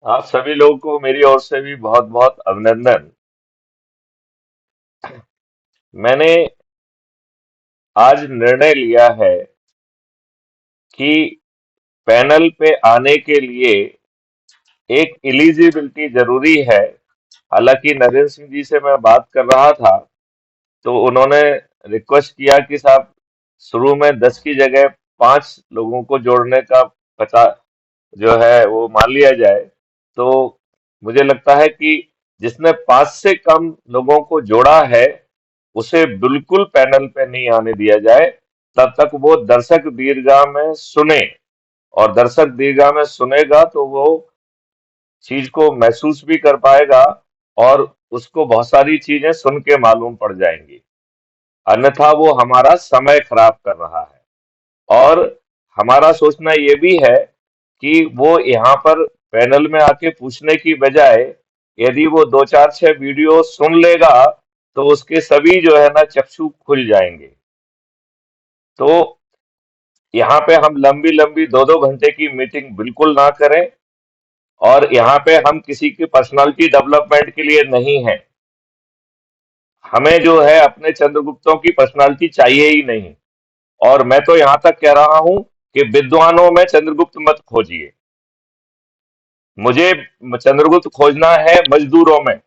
आप सभी लोगों को मेरी ओर से भी बहुत बहुत अभिनंदन। मैंने आज निर्णय लिया है कि पैनल पे आने के लिए एक एलिजिबिलिटी जरूरी है। हालांकि नरेंद्र सिंह जी से मैं बात कर रहा था, तो उन्होंने रिक्वेस्ट किया कि साहब शुरू में 10 की जगह 5 लोगों को जोड़ने का पता जो है वो मान लिया जाए। तो मुझे लगता है कि जिसने 5 से कम लोगों को जोड़ा है उसे बिल्कुल पैनल पे नहीं आने दिया जाए। तब तक वो दर्शक दीर्घा में सुने, और दर्शक दीर्घा में सुनेगा तो वो चीज को महसूस भी कर पाएगा, और उसको बहुत सारी चीजें सुन के मालूम पड़ जाएंगी। अन्यथा वो हमारा समय खराब कर रहा है। और हमारा सोचना ये भी है कि वो यहाँ पर पैनल में आके पूछने की बजाय यदि वो दो चार छह वीडियो सुन लेगा तो उसके सभी जो है ना चक्षु खुल जाएंगे। तो यहाँ पे हम लंबी लंबी 2-2 घंटे की मीटिंग बिल्कुल ना करें। और यहाँ पे हम किसी की पर्सनालिटी डेवलपमेंट के लिए नहीं है। हमें जो है अपने चंद्रगुप्तों की पर्सनालिटी चाहिए ही नहीं। और मैं तो यहाँ तक कह रहा हूं कि विद्वानों में चंद्रगुप्त मत खोजिए। मुझे चंद्रगुप्त खोजना है मजदूरों में,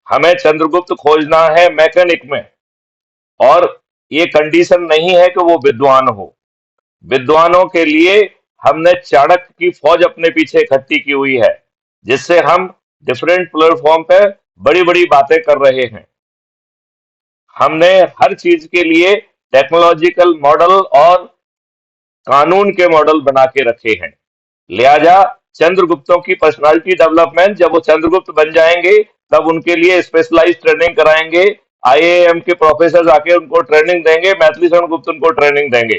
हमें चंद्रगुप्त खोजना है मैकेनिक में। और ये कंडीशन नहीं है कि वो विद्वान हो। विद्वानों के लिए हमने चाणक्य की फौज अपने पीछे इकट्ठी की हुई है, जिससे हम डिफरेंट प्लेटफॉर्म पे बड़ी बड़ी बातें कर रहे हैं। हमने हर चीज के लिए टेक्नोलॉजिकल मॉडल और कानून के मॉडल बना के रखे हैं। लिहाजा चंद्रगुप्तों की पर्सनालिटी डेवलपमेंट, जब वो चंद्रगुप्त बन जाएंगे तब उनके लिए स्पेशलाइज ट्रेनिंग कराएंगे। आईआईएम के प्रोफेसर आके उनको ट्रेनिंग देंगे, मैथिली शरण गुप्त उनको ट्रेनिंग देंगे।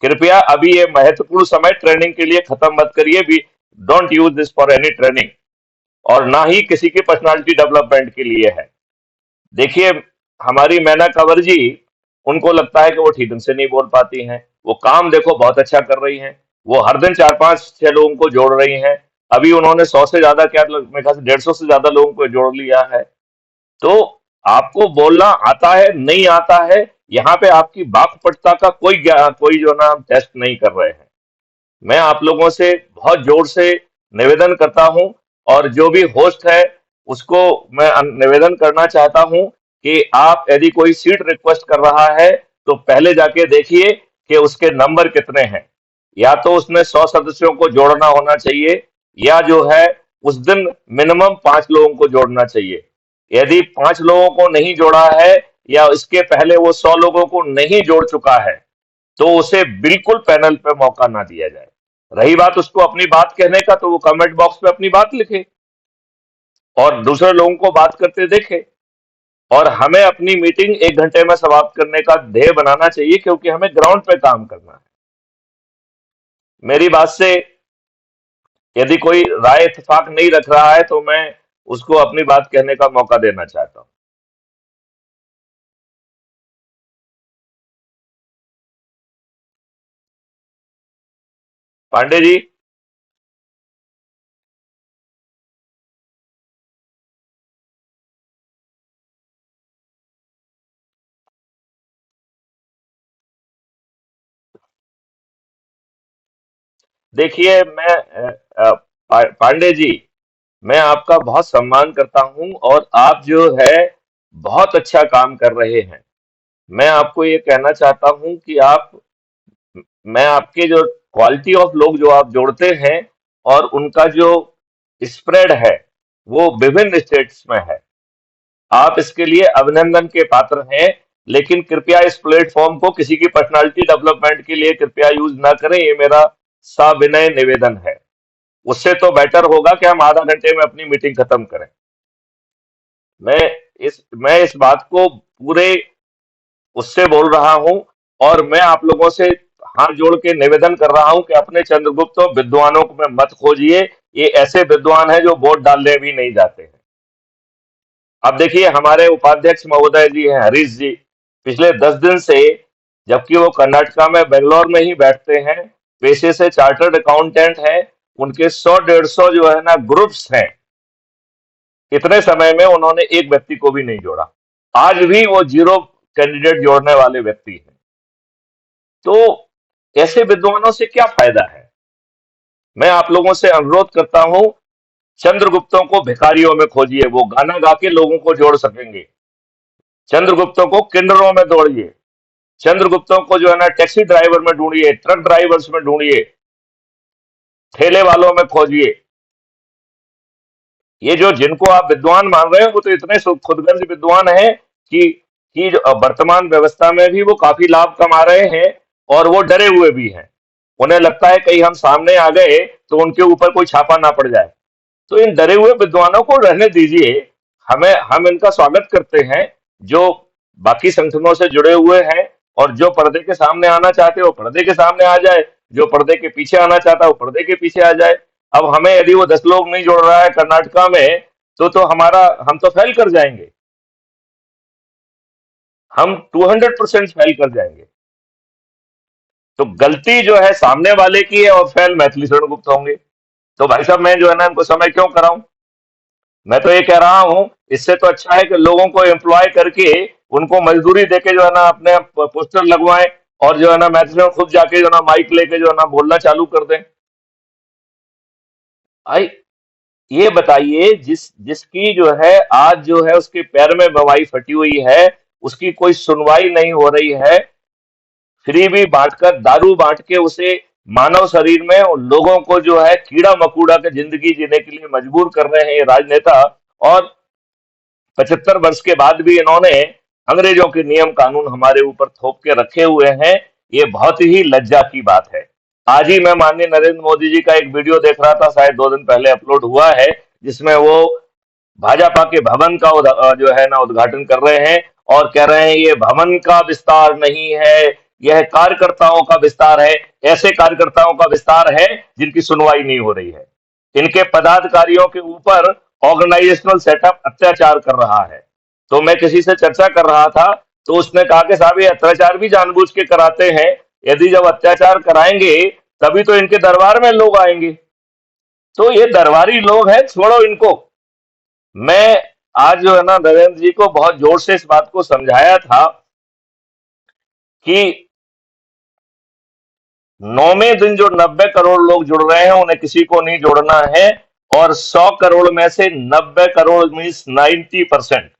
कृपया अभी ये महत्वपूर्ण समय ट्रेनिंग के लिए खत्म मत करिए। We don't use this for any training, और ना ही किसी की पर्सनालिटी डेवलपमेंट के लिए है। देखिए, हमारी मैना कंवर जी, उनको लगता है कि वो ठीक ढंग से नहीं बोल पाती हैं। वो काम देखो बहुत अच्छा कर रही हैं। वो हर दिन 4-5-6 लोगों को जोड़ रही हैं। अभी उन्होंने 100 से ज्यादा, क्या मेरे ख्याल से 150 से ज्यादा लोगों को जोड़ लिया है। तो आपको बोलना आता है नहीं आता है, यहाँ पे आपकी वाक्पटुता का कोई जो ना टेस्ट नहीं कर रहे हैं। मैं आप लोगों से बहुत जोर से निवेदन करता हूं, और जो भी होस्ट है उसको मैं निवेदन करना चाहता हूं कि आप यदि कोई सीट रिक्वेस्ट कर रहा है तो पहले जाके देखिए कि उसके नंबर कितने हैं। या तो उसमें 100 सदस्यों को जोड़ना होना चाहिए, या जो है उस दिन मिनिमम 5 लोगों को जोड़ना चाहिए। यदि 5 लोगों को नहीं जोड़ा है, या इसके पहले वो 100 लोगों को नहीं जोड़ चुका है, तो उसे बिल्कुल पैनल पे मौका ना दिया जाए। रही बात उसको अपनी बात कहने का, तो वो कमेंट बॉक्स में अपनी बात लिखे और दूसरे लोगों को बात करते देखे। और हमें अपनी मीटिंग 1 घंटे में समाप्त करने का ध्येय बनाना चाहिए, क्योंकि हमें ग्राउंड पे काम करना है। मेरी बात से यदि कोई राय इत्तेफाक नहीं रख रहा है तो मैं उसको अपनी बात कहने का मौका देना चाहता हूं। पांडे जी। देखिए, मैं पांडे जी, मैं आपका बहुत सम्मान करता हूं, और आप जो है बहुत अच्छा काम कर रहे हैं। मैं आपको ये कहना चाहता हूं कि आप, मैं आपके जो क्वालिटी ऑफ लोग जो आप जोड़ते हैं और उनका जो स्प्रेड है वो विभिन्न स्टेट्स में है, आप इसके लिए अभिनंदन के पात्र हैं। लेकिन कृपया इस प्लेटफॉर्म को किसी की पर्सनालिटी डेवलपमेंट के लिए कृपया यूज ना करें, ये मेरा साविनय निवेदन है। उससे तो बेटर होगा कि हम आधा घंटे में अपनी मीटिंग खत्म करें। मैं मैं इस बात को पूरे उससे बोल रहा हूं, और मैं आप लोगों से हाथ जोड़ के निवेदन कर रहा हूं कि अपने चंद्रगुप्त विद्वानों को में मत खोजिए। ये ऐसे विद्वान हैं जो वोट डालने भी नहीं जाते हैं। अब देखिए, हमारे उपाध्यक्ष महोदय जी हैं हरीश जी, पिछले 10 दिन से, जबकि वो कर्नाटका में बेंगलोर में ही बैठते हैं, पेशे से चार्टर्ड अकाउंटेंट हैं, उनके 100-150 जो है ना ग्रुप्स हैं, इतने समय में उन्होंने एक व्यक्ति को भी नहीं जोड़ा। आज भी वो जीरो कैंडिडेट जोड़ने वाले व्यक्ति हैं। तो ऐसे विद्वानों से क्या फायदा है? मैं आप लोगों से अनुरोध करता हूं, चंद्रगुप्तों को भिखारियों में खोजिए, वो गाना गा के लोगों को जोड़ सकेंगे। चंद्रगुप्तों को किन्नरों में दौड़िए, चंद्रगुप्तों को जो है ना टैक्सी ड्राइवर में ढूंढिए, ट्रक ड्राइवर्स में ढूंढिए, ठेले वालों में खोजिए। ये जो जिनको आप विद्वान मान रहे हो वो तो इतने खुदगर्ज विद्वान हैं कि जो वर्तमान व्यवस्था में भी वो काफी लाभ कमा रहे हैं, और वो डरे हुए भी हैं। उन्हें लगता है कहीं हम सामने आ गए तो उनके ऊपर कोई छापा ना पड़ जाए। तो इन डरे हुए विद्वानों को रहने दीजिए। हम इनका स्वागत करते हैं, जो बाकी संगठनों से जुड़े हुए हैं, और जो पर्दे के सामने आना चाहते हो पर्दे के सामने आ जाए, जो पर्दे के पीछे आना चाहता है वो पर्दे के पीछे आ जाए। अब हमें यदि वो 10 लोग नहीं जोड़ रहा है कर्नाटका में, तो हम तो फेल कर जाएंगे, हम 200% फेल कर जाएंगे। तो गलती जो है सामने वाले की है, और फेल मैथिली शरण गुप्त होंगे। तो भाई साहब, मैं जो है ना इनको समय क्यों कराऊं? मैं तो ये कह रहा हूं, इससे तो अच्छा है कि लोगों को एम्प्लॉय करके उनको मजदूरी देके जो है ना अपने पोस्टर लगवाएं, और जो है ना मैक्सिमम खुद जाके जो है ना माइक लेके जो है ना बोलना चालू कर दें। आई ये बताइए, जिसकी जो है आज जो है उसके पैर में बवाई फटी हुई है, उसकी कोई सुनवाई नहीं हो रही है, फ्री भी बांटकर दारू बांट के उसे मानव शरीर में उन लोगों को जो है कीड़ा मकोड़ा के जिंदगी जीने के लिए मजबूर कर रहे हैं ये राजनेता। और 75 वर्ष के बाद भी इन्होंने अंग्रेजों के नियम कानून हमारे ऊपर थोप के रखे हुए हैं। ये बहुत ही लज्जा की बात है। आज ही मैं माननीय नरेंद्र मोदी जी का एक वीडियो देख रहा था, शायद 2 दिन पहले अपलोड हुआ है, जिसमें वो भाजपा के भवन का जो है ना उद्घाटन कर रहे हैं, और कह रहे हैं ये भवन का विस्तार नहीं है, यह कार्यकर्ताओं का विस्तार है। ऐसे कार्यकर्ताओं का विस्तार है जिनकी सुनवाई नहीं हो रही है। इनके पदाधिकारियों के ऊपर ऑर्गेनाइजेशनल सेटअप अत्याचार कर रहा है। तो मैं किसी से चर्चा कर रहा था, तो उसने कहा कि साहब ये अत्याचार भी जानबूझ के कराते हैं। यदि जब अत्याचार कराएंगे तभी तो इनके दरबार में लोग आएंगे। तो ये दरबारी लोग हैं, छोड़ो इनको। मैं आज जो है ना नरेंद्र जी को बहुत जोर से इस बात को समझाया था कि 9वें दिन जो 90 करोड़ लोग जुड़ रहे हैं उन्हें किसी को नहीं जोड़ना है, और 100 करोड़ में से 90 करोड़ मीन्स 90%।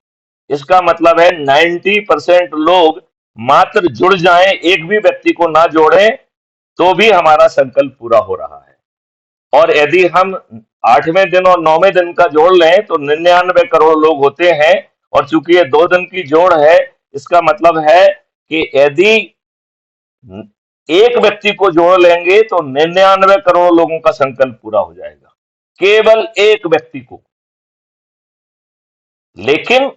इसका मतलब है 90% लोग मात्र जुड़ जाएं, एक भी व्यक्ति को ना जोड़ें, तो भी हमारा संकल्प पूरा हो रहा है। और यदि हम 8वें दिन और 9वें दिन का जोड़ लें तो 99 करोड़ लोग होते हैं। और चूंकि ये 2 दिन की जोड़ है, इसका मतलब है कि यदि एक व्यक्ति को जोड़ लेंगे तो 99 करोड़ लोगों का संकल्प पूरा हो जाएगा, केवल एक व्यक्ति को। लेकिन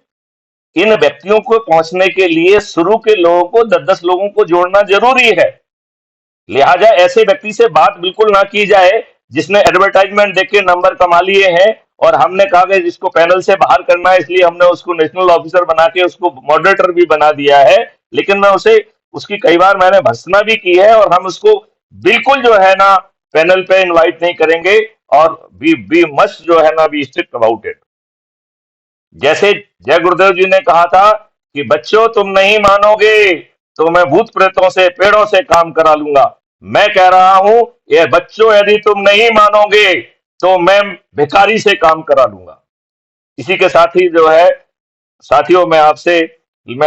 इन व्यक्तियों को पहुंचने के लिए शुरू के लोगों को 10-10 लोगों को जोड़ना जरूरी है। लिहाजा ऐसे व्यक्ति से बात बिल्कुल ना की जाए जिसने एडवर्टाइजमेंट देख के नंबर कमा लिए हैं, और हमने कहा कि जिसको पैनल से बाहर करना है, इसलिए हमने उसको नेशनल ऑफिसर बना के उसको मॉडरेटर भी बना दिया है। लेकिन मैं उसे उसकी कई बार मैंने भर्त्सना भी की है, और हम उसको बिल्कुल जो है ना पैनल पे इनवाइट नहीं करेंगे, और बी मस्ट जो है ना बी स्ट्रिक्ट अबाउट इट। जैसे जय गुरुदेव जी ने कहा था कि बच्चों तुम नहीं मानोगे तो मैं भूत प्रेतों से पेड़ों से काम करा लूंगा। मैं कह रहा हूं, ये बच्चों यदि तुम नहीं मानोगे तो मैं भिखारी से काम करा लूंगा। इसी के साथ ही जो है साथियों, मैं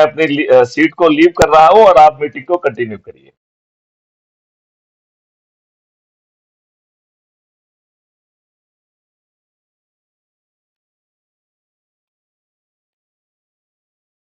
अपनी सीट को लीव कर रहा हूं, और आप मीटिंग को कंटिन्यू करिए।